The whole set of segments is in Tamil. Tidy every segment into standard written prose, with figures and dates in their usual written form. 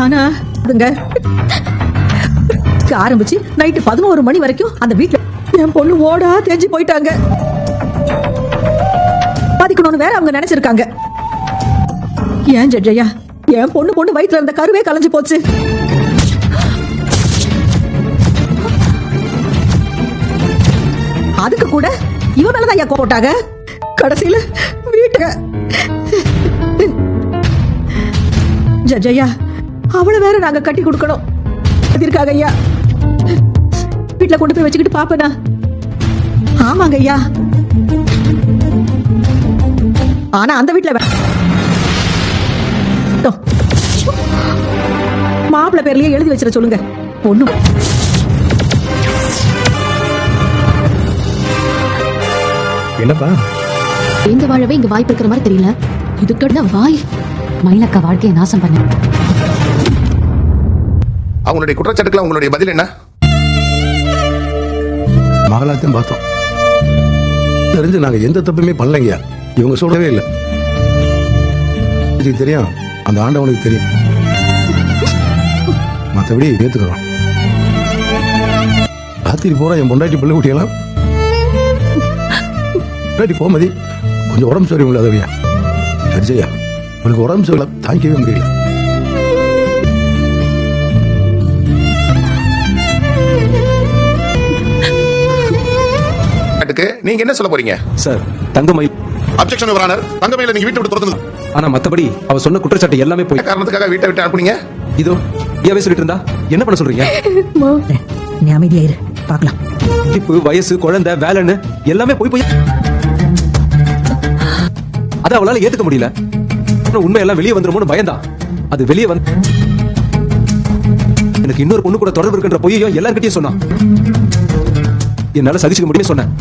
ஆனா அதுங்க ஆரம்பிச்சு நைட்டு 11 மணி வரைக்கும் அந்த வீட்டுல என் பொண்ணு ஓடா தேஞ்சு போயிட்டாங்க. பாதிக்கணும்னு வேற அவங்க நினைச்சிருக்காங்க. ஏன் ஜட்ஜையா, என் பொண்ணு வயிற்றுல இருந்த கருவே கலைஞ்சு போச்சு. அதுக்கு கூட இவ மேலதான் ஐயா போட்டாங்க. கடைசியில வீட்டுல ஜட்ஜையா, அவளை வேற நாங்க கட்டி கொடுக்கணும். இருக்காங்க ஐயா, வீட்டுல கொண்டு போய் வச்சுக்கிட்டு பாப்பனா? ஆமாங்க ஐயா. ஆனா அந்த வீட்டுல மாப்பிள்ளை பேர்லயே எழுதி வச்சிட சொல்லுங்க. பொண்ணு என்னப்பா எங்க வாழவே இங்க வாய்ப்பு இருக்கிற மாதிரி தெரியல. இதுக்கு வாய் மயிலக்கா வாழ்க்கையை நாசம் பண்ண. அவங்களுடைய குற்றச்சாட்டுக்கு உங்களுடைய பதில் என்ன? மகளாத்தையும் பார்த்தோம். தெரிஞ்சு நாங்க எந்த தப்புமே பண்ணலைங்க. இவங்க சொல்லவே இல்லை. இது தெரியும், அந்த ஆண்டவனுக்கு தெரியும். மற்றபடி ஏத்துக்கிறோம். ராத்திரி போற என் பொண்டாட்டி பிள்ளை குட்டியெல்லாம் போமதி கொஞ்சம் உடம்பு சரி உள்ளதவியா. சரியா, உனக்கு உடம்பு சரியில்லை, தாங்கிக்கவே முடியல. நீங்க என்ன சொல்ல போறீங்க? Sir, Thangamayil objection your honour. தங்கமயில நீங்க வீட்டை விட்டு துரத்துங்க. ஆனா மத்தபடி அவ சொன்ன குற்றச்சாட்டு எல்லாமே போய் காரணத்துக்காக வீட்டை விட்டு அனுப்புனீங்க. இதோ ஏவே சொல்லிட்டு இருந்தா என்ன பண்ண சொல்றீங்க? நீ அமைதியா இரு, பார்க்கலாம். இப்போ வயசு, குழந்தை, வேலைன்னு எல்லாமே போய் அத அவளால ஏத்துக்க முடியல. உண்மை எல்லாம் வெளியே வந்துருமோன்னு பயந்தான். அது வெளியே வந்து எனக்கு இன்னொரு பொண்ணு கூட தொடர்பு இருக்கின்ற பொய்யையும் எல்லார்கிட்டயும் சொன்னான். என்னால சகிச்சுக்க முடியுமே சொன்னேன்.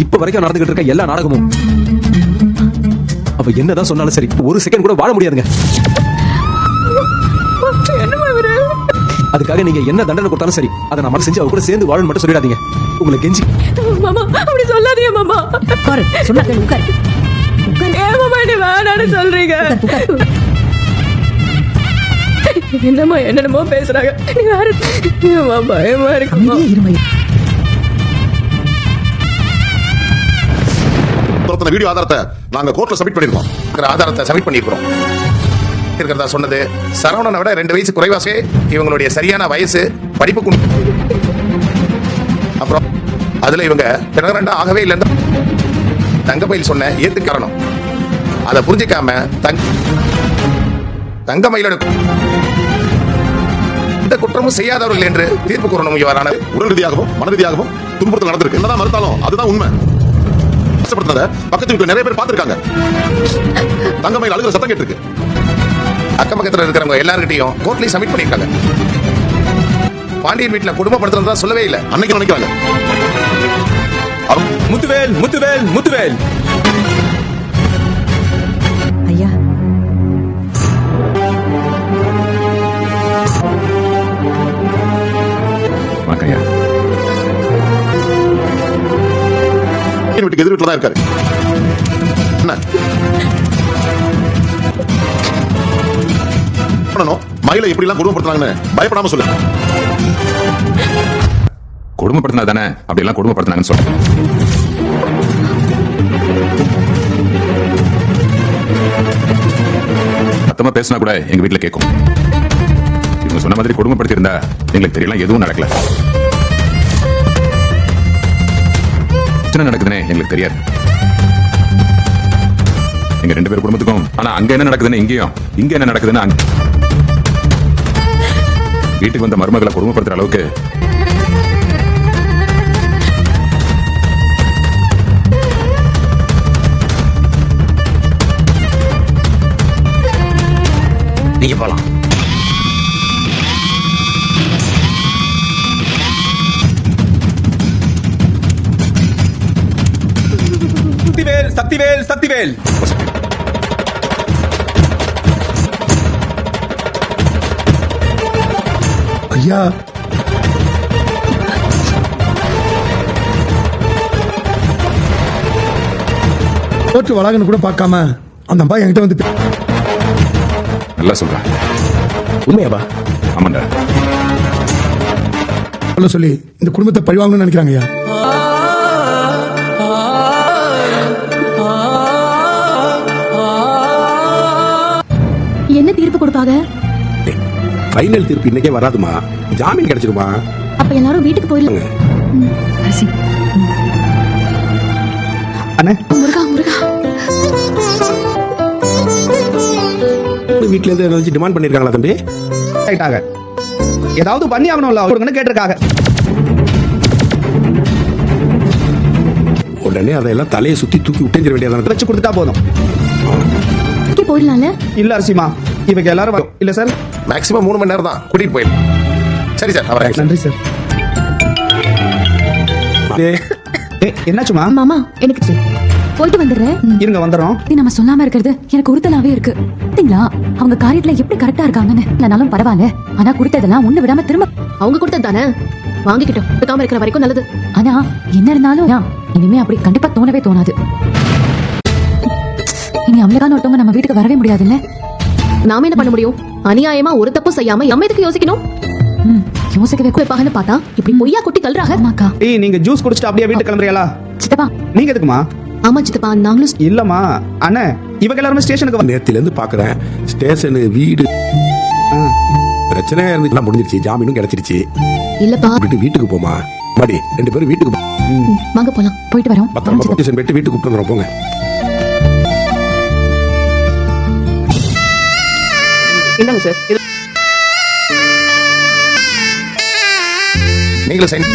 இப்ப வரைக்கும் நடந்துகிட்டு இருக்க எல்லா நாடகமும் அவ என்னதான் சொன்னாலும் சரி, ஒரு செகண்ட் கூட வாழ முடியாதுங்க. அதுக்காக நீங்க என்ன தண்டனை கொடுத்தாலும் சரி, அதை நான் செஞ்சு அவ கூட சேர்ந்து வாழணும் மட்டும் சொல்லிடாதீங்க. உங்களை கெஞ்சி. மாமா அப்படி சொல்லாதீங்க மாமா. உட்காரு, சொன்னாங்க உட்காரு. ஏன் மாமா என்ன வேணான்னு சொல்றீங்க? என்னம்மா என்னென்னமோ பேசுறாங்க. நீ வேற பயமா இருக்குமா? வீடியோ ஆதாரத்தை நாங்க கோர்ட்ல சப்மிட் பண்ணிருக்கோம். ஆதாரத்தை சப்மிட் பண்ணிருக்கோம். இருக்கிறதா சொன்னது சரவணனை விட 2 வயசு குறைவாசே இவங்களுடைய சரியான வயசு, படிப்புக்கு. அப்புறம் அதுல இவங்க பிறகு ஆகவே இல்லைன்னு தங்கமயில் சொன்ன ஏத்து காரணம் அதை புரிஞ்சிக்காம தங்கமயிலோட இந்த குற்றமும் செய்யாதவர்கள் என்று தீர்ப்பு கூறணும். இவரான உடல் ரீதியாகவும் மன ரீதியாகவும் துன்புறுத்தல் நடந்திருக்கு. என்னதான் மறுத்தாலும் அதுதான் உண்மை. பக்கத்து வீட்டுல நிறைய பேர் பார்த்திருக்காங்க. தங்கமயில் அழுகிற சத்தம் கேட்டிருக்கு. அக்கம் பக்கத்துல இருக்கிறவங்க எல்லார்கிட்டையும் கோர்ட்லயும் சப்மிட் பண்ணிருக்காங்க. பாண்டியன் வீட்டுல குடும்பப்படுத்துறதா சொல்லவே இல்லை. அன்னைக்கு நினைக்கிறாங்க. முத்துவேல் முத்துவேல் முத்துவேல் ஐயா, வாங்கய்யா. வீட்டுக்கு எதிர் வீட்டுல தான் இருக்காரு. என்ன மயிலை எப்படி எல்லாம் குடும்பப்படுத்துறாங்கன்னு பயப்படாம சொல்ல. குடும்பப்படுத்தினா தானே அப்படி எல்லாம் குடும்பப்படுத்தினாங்கன்னு சொல்ல. சத்தமா பேசினா கூட எங்க வீட்டுல கேட்கும். இவங்க சொன்ன மாதிரி குடும்பப்படுத்தி இருந்தா எங்களுக்கு தெரியல, எதுவும் நடக்கல. என்ன நடக்குதுன்னு எங்களுக்கு தெரியாது. எங்க 2 பேர் குடும்பத்துக்கும். ஆனா அங்க என்ன நடக்குதுன்னு இங்கேயும், இங்க என்ன நடக்குதுன்னு அங்க. வீட்டுக்கு வந்த மருமகளை கொடுமைப்படுத்துற அளவுக்கு நீங்க போலாம். சக்திவேல் சக்திவேல் சக்திவேல். ஐயா, கோர்ட்டு வளாகன்னு கூட பார்க்காம அந்த அம்மா என்கிட்ட வந்து நல்லா சொல்றேன். உண்மையாப்பா? ஆமாண்டா. சொல்ல சொல்லி இந்த குடும்பத்தை பழிவாங்கணும்னு நினைக்கிறாங்க ஐயா. என்ன தீர்ப்பு கொடுப்பாங்க? ஃபைனல் தீர்ப்பு இன்னைக்கே வராதுமா, ஜாமீன் கிடைச்சிருமா. அப்ப எல்லாரும் வீட்டுக்கு போயிடலாம். அரசி. அண்ணே, முருகா முருகா. வீட்ல இருந்து ஏதாச்சும் டிமாண்ட் பண்ணிருக்காங்களா தம்பி? ஆயிட்டாங்க. ஏதாவது பண்ணி ஆகணும்ல அவருங்கன்னு கேட்டிருக்காங்க. உடனே அதையெல்லாம் தலையை சுத்தி தூக்கி விட்டேஞ்சிட வேண்டியதான. வச்சு கொடுத்துட்டா போதும். போயிடலாம்ல? இல்ல அரசிமா, இவங்க எல்லாரும் இல்ல சார். மேக்ஸிமம் 3 மணி நேரம் தான் கூட்டிட்டு போயிடும். சரி சார், அவரை நன்றி சார். என்னாச்சுமா? மாமா எனக்கு போயிட்டு வந்துடுறேன். இருங்க வந்துடுறோம். இது நம்ம சொல்லாம இருக்கிறது எனக்கு உறுத்தலாவே இருக்கு. பாத்தீங்களா அவங்க காரியத்துல எப்படி கரெக்டா இருக்காங்கன்னு. இல்லனாலும் பரவாயில்ல, ஆனா கொடுத்ததெல்லாம் ஒண்ணு விடாம திரும்ப அவங்க கொடுத்தது தானே வாங்கிக்கிட்டோம். கொடுக்காம இருக்கிற வரைக்கும் நல்லது. ஆனா என்ன இருந்தாலும் இனிமே அப்படி கண்டிப்பா தோணவே தோணாது. இனி அம்லகான ஒருத்தவங்க நம்ம வீட்டுக்கு வரவே முடியாதுல்ல. நாம என்ன பண்ண முடியும்? அநியாயமா ஒரு தப்பு செய்யாம நம்ம எதுக்கு யோசிக்கணும்? யோசிக்கவே வைப்பாங்கன்னு பார்த்தா இப்படி பொய்யா கொட்டி தள்ளுறாங்க. அம்மாக்கா, ஏய் நீங்க ஜூஸ் குடிச்சிட்டு அப்படியே வீட்டுக்கு கிளம்புறீங்களா? சித்தப்பா நீங்க எதுக்குமா? ஆமா சித்தப்பா, நாங்களும் இல்லம்மா அண்ணே, இவங்க எல்லாருமே ஸ்டேஷனுக்கு நேத்துல இருந்து பாக்குறேன். ஸ்டேஷனு, வீடு பிரச்சனை எல்லாம் முடிஞ்சிருச்சு, ஜாமீனும் கிடைச்சிருச்சு. இல்லப்பா. வீட்டுக்கு போமா மாடி, 2 பேரும் வீட்டுக்கு போ. வாங்க போலாம். போயிட்டு வரோம். பத்திரமா பொட்டிஷன் போயிட்டு வீட்டுக்கு கூப்பிட்டு வந்துடும். போங்க. இந்தாங்க சார். நீங்களும் சைன்